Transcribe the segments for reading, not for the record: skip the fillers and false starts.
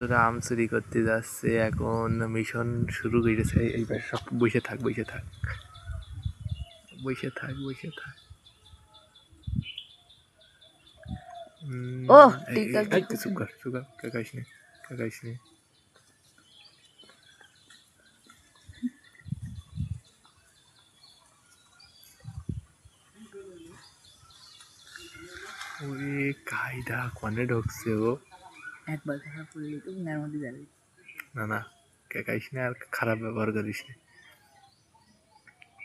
তোরা আম চুরি করতে যাচ্ছে এখন মিশন শুরু করেছে। এইবার সব বসে থাক বসে থাক বসে থাক বসে থাক। ও চুপ কর চুপ কর, কাকাইস নে কাকাইস নে। ওরে কায়দা কনে ঢুকছে ও। একবার খারাপ করলে তো উনার মধ্যে যাবে না না কাকাইস নে আর খারাপ ব্যবহার করিস নে।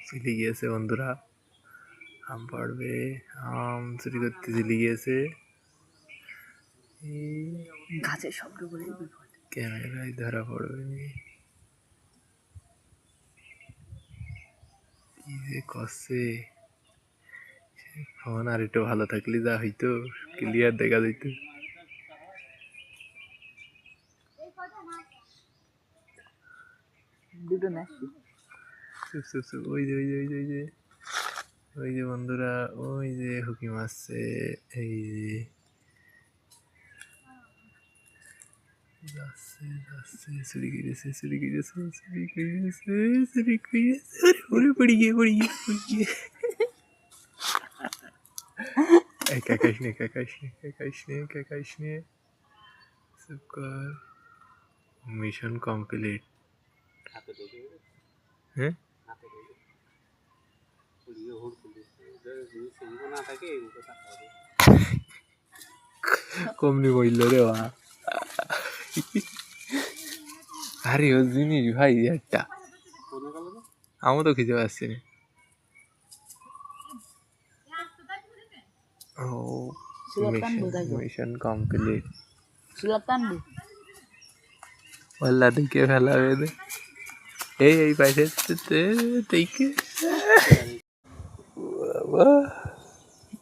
চলে গিয়েছে বন্ধুরা, আম পাড়বে, আম চুরি করতে চলে গিয়েছে। গাছের শব্দ করে বিপদ, ক্যামেরায় ধরা পড়বে। কি যে করছে ফোন আর একটু ভালো থাকলে যা হইতো, ক্লিয়ার দেখা যেত। দুটো না ওই যে ওই যে ওই যে ওই যে ওই যে বন্ধুরা, ওই যে হুকি মারছে। এই যে যাচ্ছে যাচ্ছে, চুরি করেছে চুরি করেছে চুরি করেছে চুরি করেছে। ওরে পড়ি গিয়ে পড়ি গিয়ে পড়ি গিয়ে। কাকাইস নে কাকাইস নে কাকাইস নে কাকাইস নে, চুপ কর। Mission complete. হ্যাঁ কমনি বলল রে বা। আরে ও জিনিস ভাই একটা, আমি তো খেতে পারছি না। ও মিশন কমপ্লিট। সুলাতানবু ওল্লা দেখে ফেলাবে। এই পাশে দেখে